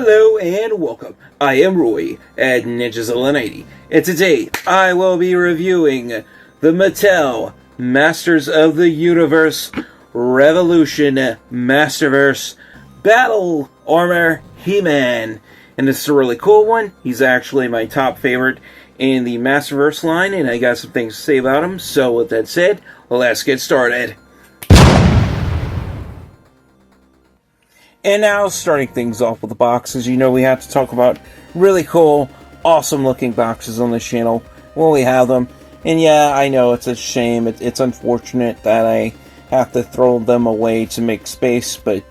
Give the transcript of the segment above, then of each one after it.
Hello and welcome. I am Roy at Ninjazilla90, and today I will be reviewing the Mattel Masters of the Universe Revolution Masterverse Battle Armor He-Man. And this is a really cool one. He's actually my top favorite in the Masterverse line, and I got some things to say about him. So with that said, let's get started. And now, starting things off with the boxes, you know we have to talk about really cool, awesome looking boxes on this channel when we have them. And yeah, I know it's a shame, it's unfortunate that I have to throw them away to make space, but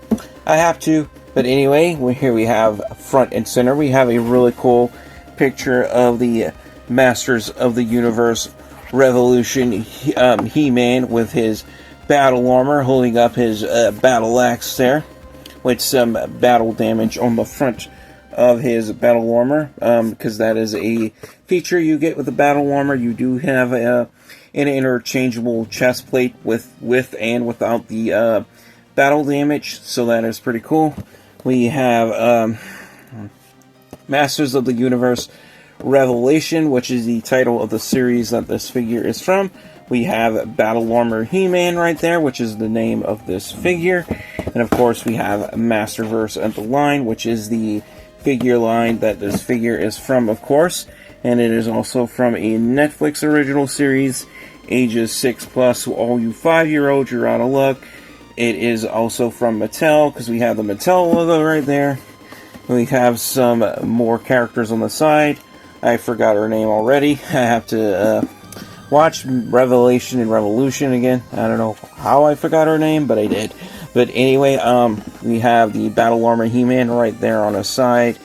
I have to. But anyway, here we have front and center, we have a really cool picture of the Masters of the Universe Revolution He-Man with his battle armor, holding up his battle axe there, with some battle damage on the front of his battle armor, because that is a feature you get with the battle armor. You do have an interchangeable chest plate with and without the battle damage, so that is pretty cool. We have Masters of the Universe Revelation, which is the title of the series that this figure is from. We have Battle Armor He-Man right there, which is the name of this figure. And of course we have Masterverse at the line, which is the figure line that this figure is from, of course. And it is also from a Netflix original series, ages 6+, so all you 5-year-olds, you're out of luck. It is also from Mattel, because we have the Mattel logo right there. We have some more characters on the side. I forgot her name already. I have to watch Revelation and Revolution again. I don't know how I forgot her name, but I did. But anyway, we have the Battle Armor He-Man right there on his side.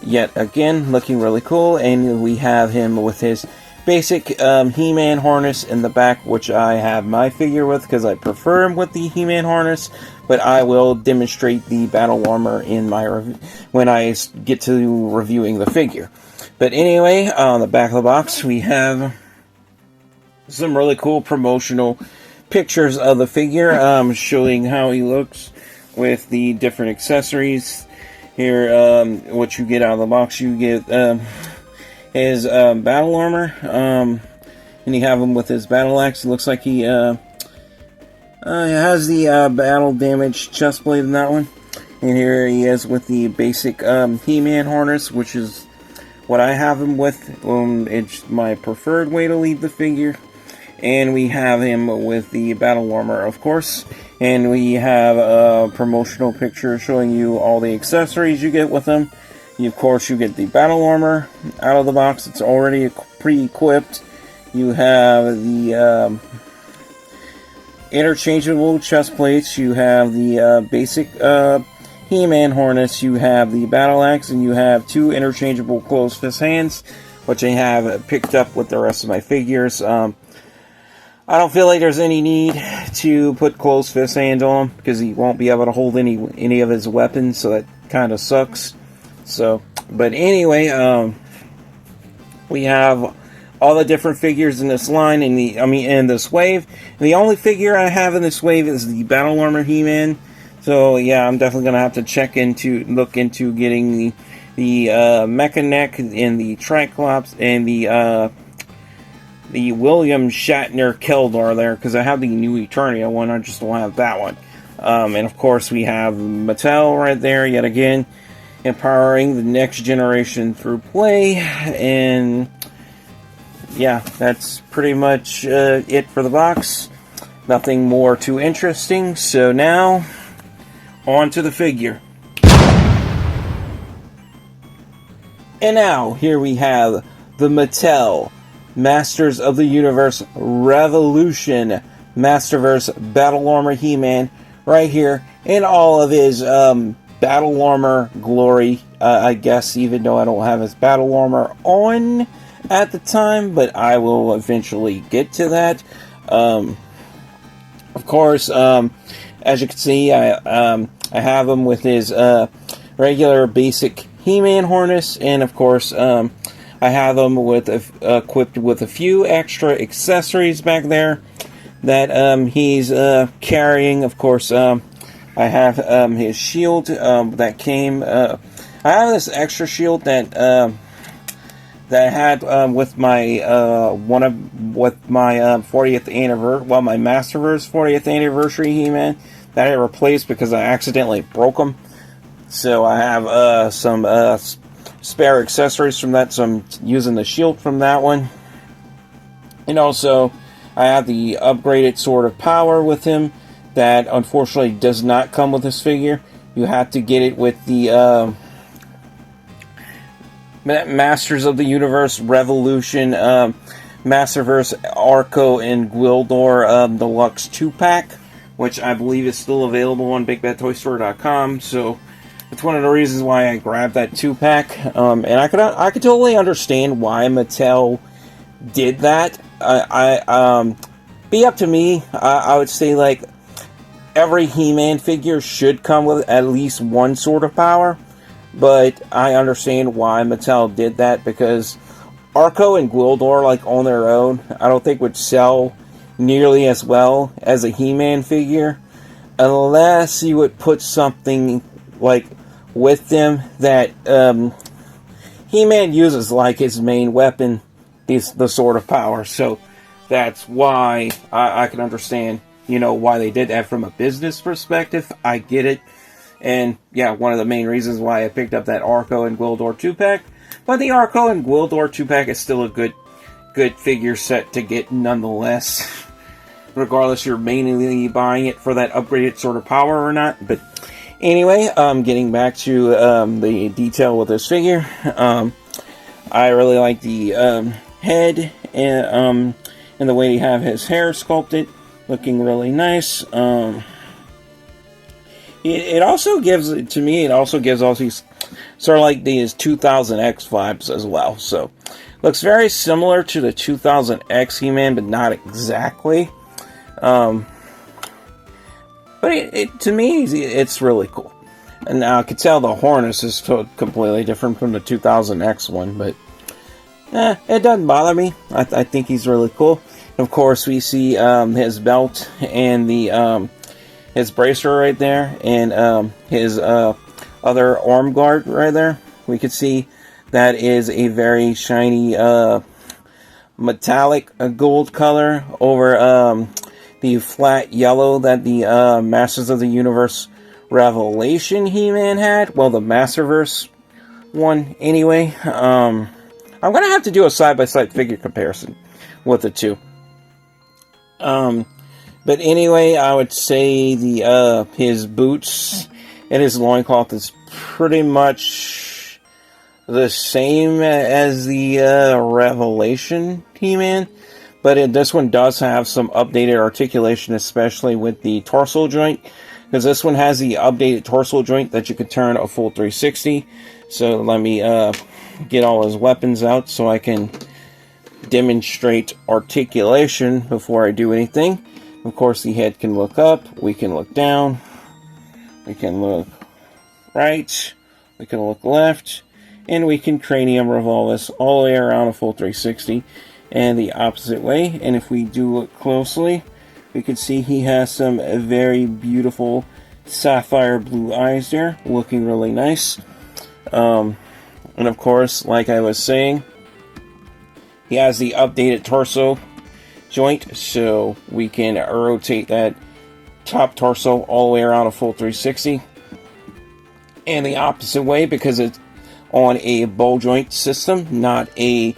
Yet again, looking really cool. And we have him with his basic He-Man harness in the back, which I have my figure with because I prefer him with the He-Man harness. But I will demonstrate the battle armor in my when I get to reviewing the figure. But anyway, on the back of the box, we have some really cool promotional pictures of the figure, showing how he looks with the different accessories. Here, what you get out of the box, you get his battle armor, and you have him with his battle axe. It looks like he has the battle damage chest plate in that one. And here he is with the basic He-Man harness, which is what I have him with. It's my preferred way to leave the figure. And we have him with the battle armor, of course. And we have a promotional picture showing you all the accessories you get with him. Of course, you get the battle armor out of the box. It's already pre-equipped. You have the interchangeable chest plates. You have the basic He-Man harness. You have the battle axe. And you have 2 interchangeable closed fist hands, which I have picked up with the rest of my figures. I don't feel like there's any need to put closed fist hands on him, because he won't be able to hold any of his weapons, so that kind of sucks. So, but anyway, we have all the different figures in this line, in this wave. And the only figure I have in this wave is the Battle Armor He-Man. So yeah, I'm definitely gonna have to look into getting the Mecha Neck and the Triclops and the William Shatner Keldar there, because I have the New Eternia one, I just don't have that one. And of course we have Mattel right there, yet again, empowering the next generation through play. And yeah, that's pretty much it for the box. Nothing more too interesting. So now, on to the figure. And now, here we have the Mattel Masters of the Universe Revolution Masterverse Battle Armor He-Man right here in all of his battle armor glory, I guess, even though I don't have his battle armor on at the time, but I will eventually get to that. Of course, as you can see, I have him with his regular basic He-Man harness, and of course, I have him with equipped with a few extra accessories back there that he's carrying. Of course, I have his shield that came I have this extra shield that that I had with my 40th anniversary, well, my Masterverse 40th anniversary He-Man that I replaced because I accidentally broke them. So I have some spare accessories from that, so I'm using the shield from that one. And also, I have the upgraded Sword of Power with him that unfortunately does not come with this figure. You have to get it with the Masters of the Universe Revolution Masterverse Arco and Gwildor Deluxe 2-pack, which I believe is still available on BigBadToyStore.com. So it's one of the reasons why I grabbed that 2-pack. And I could totally understand why Mattel did that. Be up to me. I would say like every He-Man figure should come with at least one Sword of Power. But I understand why Mattel did that, because Arco and Gwildor, like on their own, I don't think would sell nearly as well as a He-Man figure, unless you would put something like with them that He-Man uses like his main weapon, the Sword of Power. So that's why I can understand, why they did that from a business perspective. I get it. And, yeah, one of the main reasons why I picked up that Arco and Gwildor 2-pack. But the Arco and Gwildor 2-pack is still a good figure set to get nonetheless. Regardless you're mainly buying it for that upgraded Sword of Power or not. But anyway, getting back to the detail with this figure. I really like the head and the way they have his hair sculpted. Looking really nice. It also gives all these sort of like these 2000X vibes as well. So, looks very similar to the 2000X He-Man, but not exactly. But to me, it's really cool. And now I could tell the harness is completely different from the 2000X one, but it doesn't bother me. I think he's really cool. Of course, we see his belt and the his bracer right there, and his other arm guard right there. We could see that is a very shiny metallic gold color over the flat yellow that the Masters of the Universe Revelation He-Man had. Well, the Masterverse one anyway. I'm going to have to do a side-by-side figure comparison with the two. But anyway, I would say the his boots and his loincloth is pretty much the same as the Revelation He-Man. But this one does have some updated articulation, especially with the torso joint. Because this one has the updated torso joint that you can turn a full 360. So let me get all his weapons out so I can demonstrate articulation before I do anything. Of course, the head can look up, we can look down, we can look right, we can look left, and we can cranium revolve this all the way around a full 360 and the opposite way. And if we do look closely, we can see he has some very beautiful sapphire blue eyes there, looking really nice. And of course, like I was saying, he has the updated torso joint, so we can rotate that top torso all the way around a full 360, and the opposite way because it's on a ball joint system, not a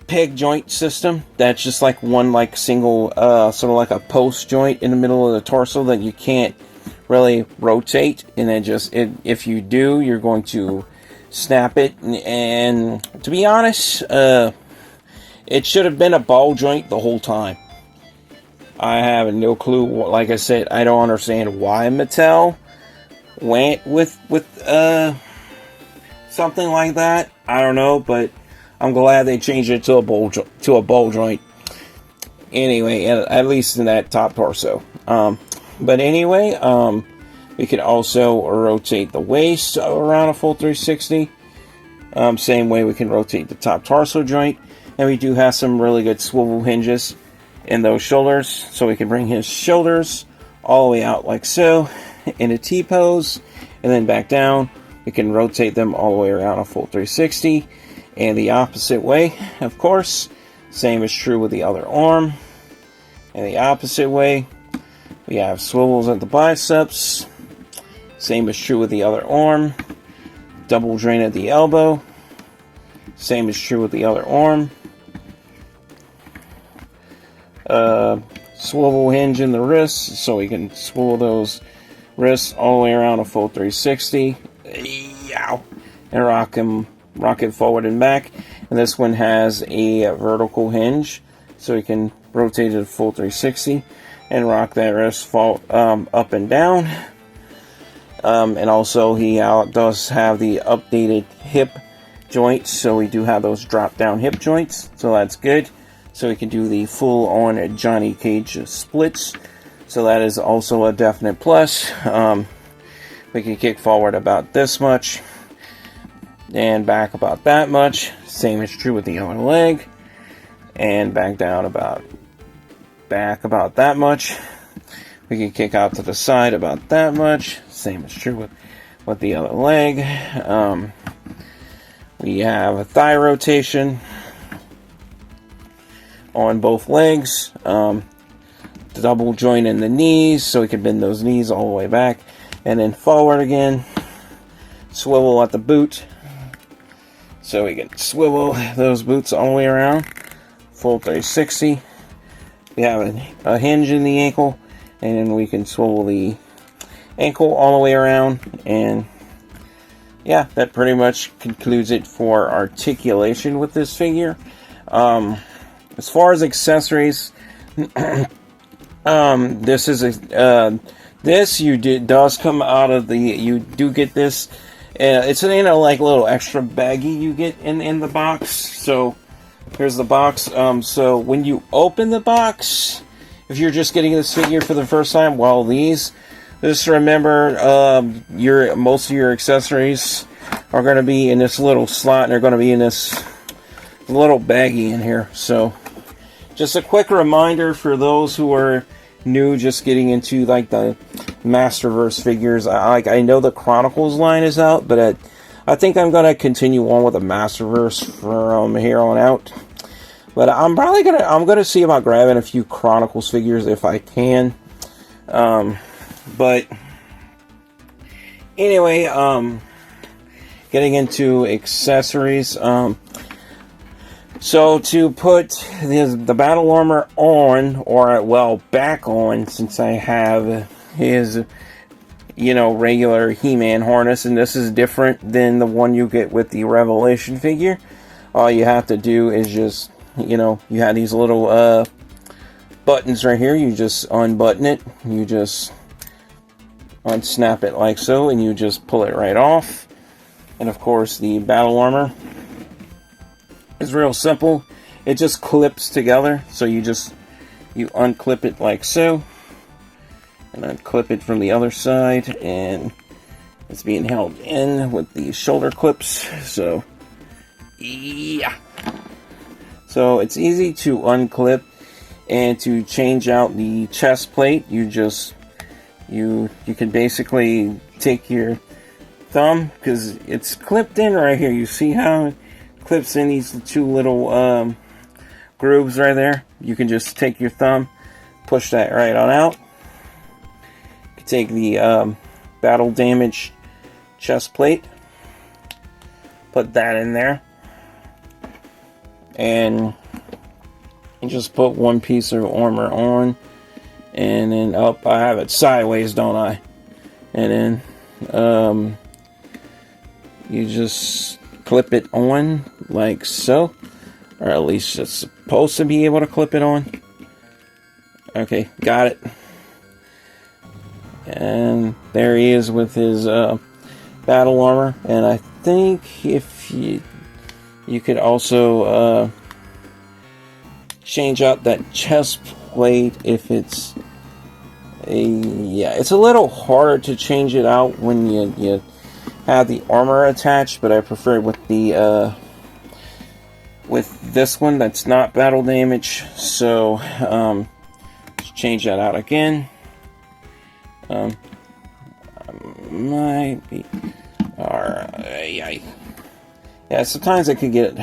peg joint system. That's just like one single sort of like a post joint in the middle of the torso that you can't really rotate, and then if you do, you're going to snap it. And to be honest, it should have been a ball joint the whole time. I have no clue. Like I said, I don't understand why Mattel went with something like that. I don't know, but I'm glad they changed it to a ball joint. Anyway, at least in that top torso. But anyway, we can also rotate the waist around a full 360. Same way we can rotate the top torso joint. And we do have some really good swivel hinges in those shoulders. So we can bring his shoulders all the way out like so in a T-pose. and then back down. We can rotate them all the way around a full 360, and the opposite way, of course. Same is true with the other arm, and the opposite way. We have swivels at the biceps. Same is true with the other arm. Double drain at the elbow. Same is true with the other arm. Swivel hinge in the wrists, so we can swivel those wrists all the way around a full 360. Yow! And rock it forward and back. And this one has a vertical hinge, so we can rotate it a full 360 and rock that wrist up and down. And also he does have the updated hip joints, so we do have those drop down hip joints, so that's good. So we can do the full on Johnny Cage splits, so that is also a definite plus. We can kick forward about this much and back about that much. Same is true with the other leg, and back down about that much. We can kick out to the side about that much. Same is true with the other leg. We have a thigh rotation on both legs. Double joint in the knees, so we can bend those knees all the way back and then forward again. Swivel at the boot, so we can swivel those boots all the way around. Full 360. We have a hinge in the ankle, and then we can swivel the ankle all the way around. And yeah, that pretty much concludes it for articulation with this figure. As far as accessories, this is does come out of the, you do get this. It's an like little extra baggie you get in the box. So here's the box. So when you open the box, if you're just getting this figure for the first time, just remember most of your accessories are going to be in this little slot, and they're going to be in this little baggie in here. So just a quick reminder for those who are new, just getting into like the Masterverse figures. I know the Chronicles line is out, but I think I'm going to continue on with the Masterverse from here on out. But I'm gonna see about grabbing a few Chronicles figures if I can. But anyway, getting into accessories. So to put the battle armor on, or back on, since I have his regular He-Man harness, and this is different than the one you get with the Revelation figure. All you have to do is just, you have these little buttons right here. You just unbutton it, you just unsnap it like so, and you just pull it right off. And of course the battle armor is real simple. It just clips together, so you unclip it like so, and unclip it from the other side, and it's being held in with these shoulder clips. So yeah, so it's easy to unclip. And to change out the chest plate, you can basically take your thumb, because it's clipped in right here. You see how it clips in these two little grooves right there? You can just take your thumb, push that right on out. You can take the battle damage chest plate, put that in there, and just put one piece of armor on, and then up. I have it sideways, don't I? And then you just clip it on like so, or at least it's supposed to be able to clip it on. Okay, got it. And there he is with his battle armor. And I think if you could also change out that chest plate if it's it's a little harder to change it out when you have the armor attached, but I prefer it with the with this one that's not battle damage. So let's change that out again. might be. Alright. Yeah, sometimes it could get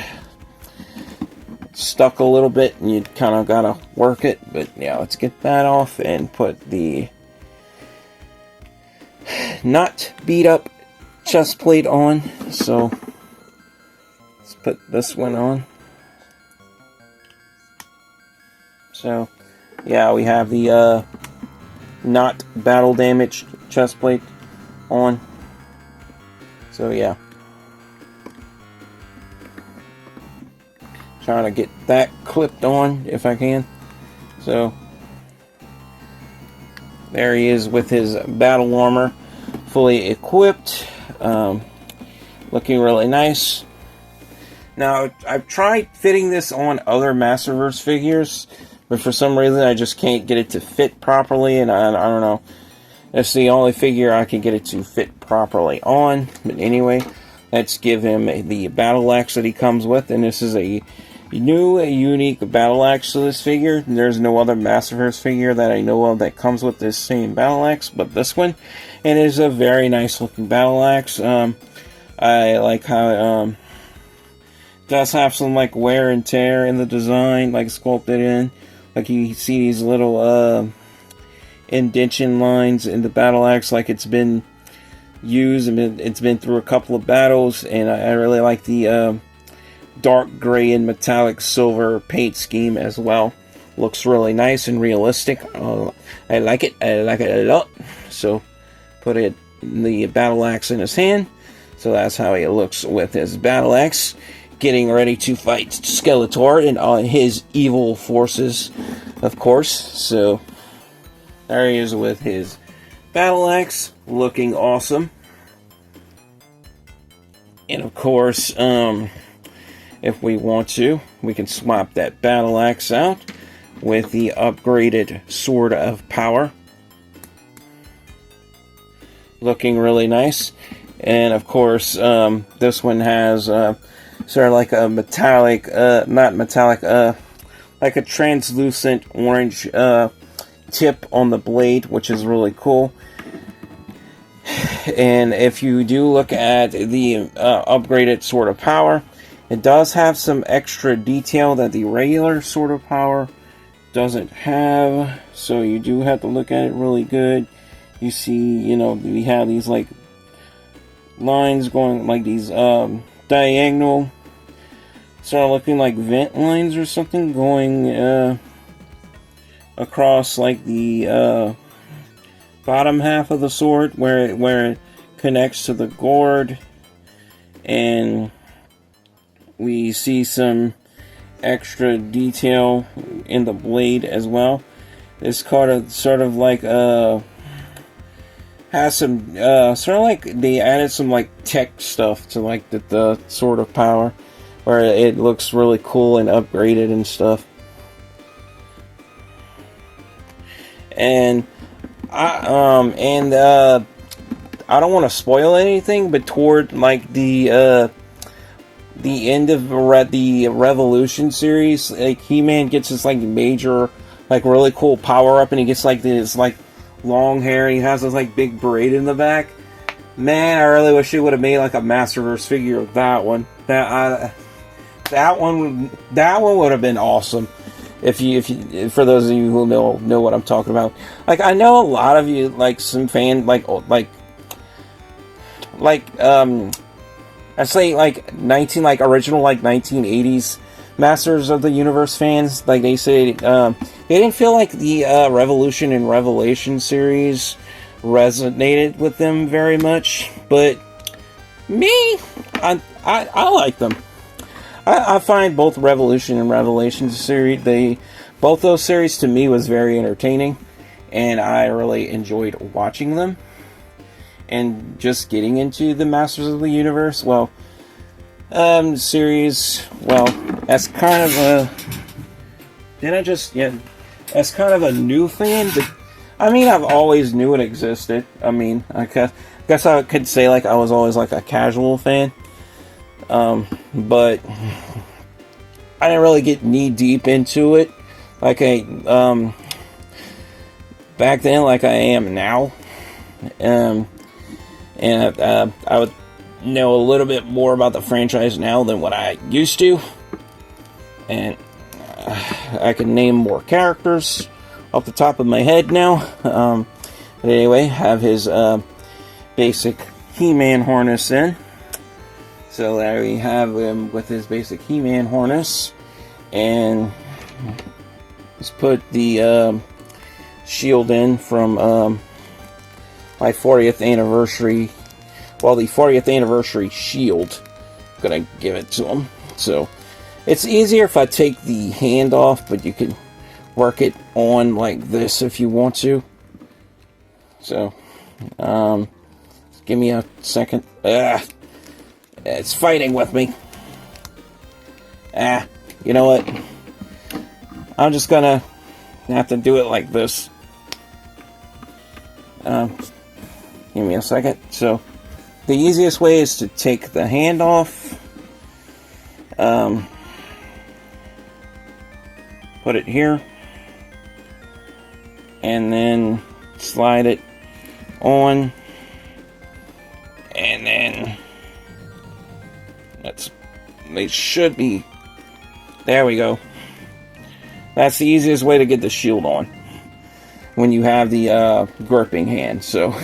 stuck a little bit and you kind of gotta work it. But yeah, let's get that off and put the not beat up chest plate on. So let's put this one on. So yeah, we have the not battle damaged chest plate on. So yeah, trying to get that clipped on if I can. So there he is with his battle armor fully equipped, looking really nice. Now I've tried fitting this on other Masterverse figures, but for some reason I just can't get it to fit properly, and I don't know. That's the only figure I can get it to fit properly on. But anyway, let's give him the battle axe that he comes with, and this is a new, unique battle axe to this figure. There's no other Masterverse figure that I know of that comes with this same battle axe, but this one. And it is a very nice looking battle axe. I like how it does have some like wear and tear in the design, like sculpted in. Like you see these little indentation lines in the battle axe, like it's been used and it's been through a couple of battles. And I really like the dark gray and metallic silver paint scheme as well. Looks really nice and realistic. I like it. I like it a lot. So put the battle axe in his hand. So that's how he looks with his battle axe, getting ready to fight Skeletor and all his evil forces, of course. So there he is with his battle axe, looking awesome. And of course, if we want to, we can swap that battle axe out with the upgraded Sword of Power. Looking really nice. And of course, this one has sort of like a metallic, not metallic, like a translucent orange tip on the blade, which is really cool. And if you do look at the upgraded Sword of Power, it does have some extra detail that the regular Sword of Power doesn't have. So you do have to look at it really good. You see, you know, we have these like lines going like these diagonal, sort of looking like vent lines or something, going across like the bottom half of the sword where it connects to the gourd. And we see some extra detail in the blade as well. This sort of like has some sort of like they added some like tech stuff to like the Sword of Power, where it looks really cool and upgraded and stuff. And I don't want to spoil anything, but toward like the end of the Revolution series, like He-Man gets this like major, like really cool power up, and he gets like this like long hair, and he has this like big braid in the back. Man, I really wish they would have made like a Masterverse figure of that one. That one would have been awesome. If you for those of you who know what I'm talking about. Like I know a lot of you, like some fan I say like original like 1980s Masters of the Universe fans, like they say they didn't feel like the Revolution and Revelation series resonated with them very much, but me, I like them. I find both Revolution and Revelation series, both those series to me was very entertaining, and I really enjoyed watching them. And just getting into the Masters of the Universe, series, that's kind of a... that's kind of a new fan, but I mean, I've always knew it existed. I mean, I guess I could say like I was always like a casual fan. But I didn't really get knee deep into it like back then like I am now. and I would know a little bit more about the franchise now than what I used to, and I can name more characters off the top of my head now. But anyway, have his basic He-Man harness in. So there we have him with his basic He-Man harness, and let's put the shield in from my 40th anniversary. Well, the 40th anniversary shield. I'm gonna give it to him. So it's easier if I take the hand off, but you can work it on like this if you want to. So, give me a second. It's fighting with me. You know what? I'm just gonna have to do it like this. Give me a second. So, the easiest way is to take the hand off. Put it here. And then slide it on. And then they should be, there we go. That's the easiest way to get the shield on when you have the gripping hand. So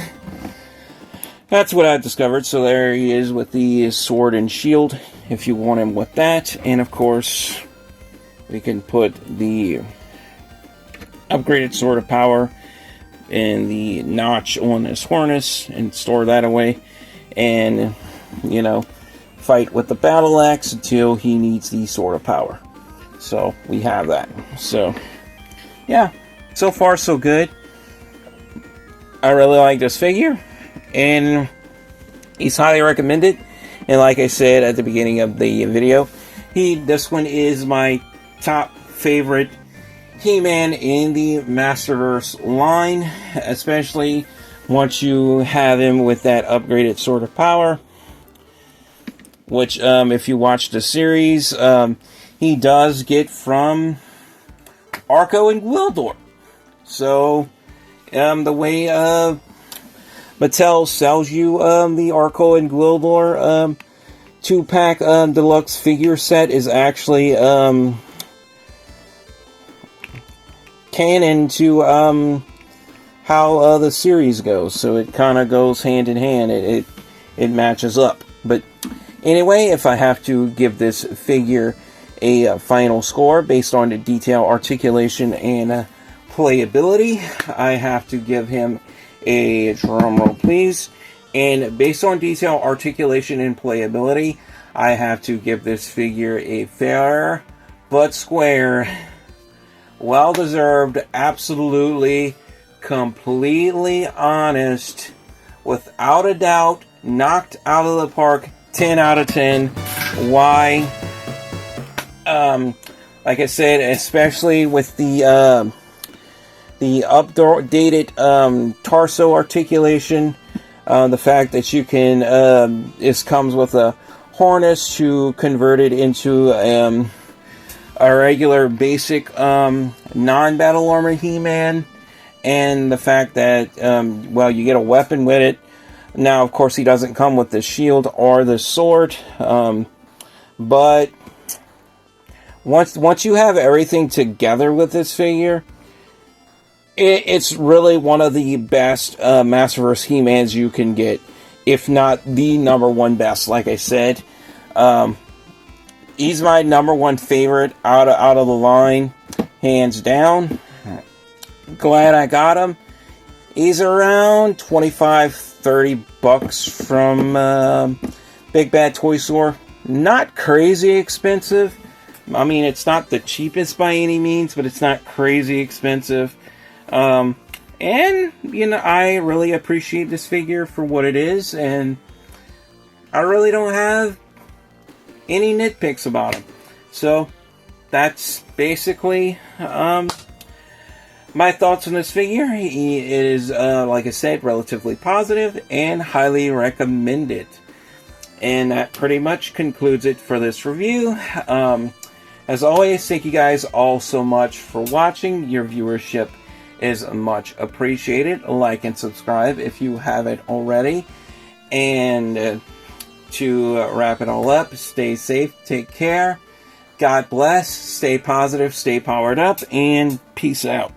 that's what I've discovered. So there he is with the sword and shield if you want him with that. And of course we can put the upgraded sword of power in the notch on his harness and store that away, and you know, fight with the battle axe until he needs the sword of power. So we have that. So yeah, so far so good. I really like this figure, and he's highly recommended. And like I said at the beginning of the video, this one is my top favorite He-Man in the Masterverse line, especially once you have him with that upgraded sword of power, which if you watch the series, he does get from Arco and Gwildor. So the way Mattel sells you the Arco and Gwildor 2-pack deluxe figure set is actually canon to how the series goes, so it kind of goes hand in hand. It matches up. But anyway, if I have to give this figure a final score based on the detail, articulation, and playability, I have to give him a drumroll, please. And based on detail, articulation, and playability, I have to give this figure a fair but square, well-deserved, absolutely, completely honest, without a doubt, knocked out of the park, 10 out of 10. Why? Like I said, especially with the updated torso articulation, the fact that you can, this comes with a harness to convert it into a regular basic non-battle armor He-Man, and the fact that well, you get a weapon with it. Now of course he doesn't come with the shield or the sword, but once you have everything together with this figure, it's really one of the best Masterverse He-Mans you can get, if not the #1 best. Like I said, he's my #1 favorite out of the line, hands down. Glad I got him. He's around $25-30 from Big Bad Toy Store. Not crazy expensive. I mean, it's not the cheapest by any means, but it's not crazy expensive. And you know, I really appreciate this figure for what it is, and I really don't have any nitpicks about him. So that's basically my thoughts on this figure. He is, like I said, relatively positive and highly recommended. And that pretty much concludes it for this review. As always, thank you guys all so much for watching. Your viewership is much appreciated. Like and subscribe if you haven't already. And to wrap it all up, stay safe, take care, God bless, stay positive, stay powered up, and peace out.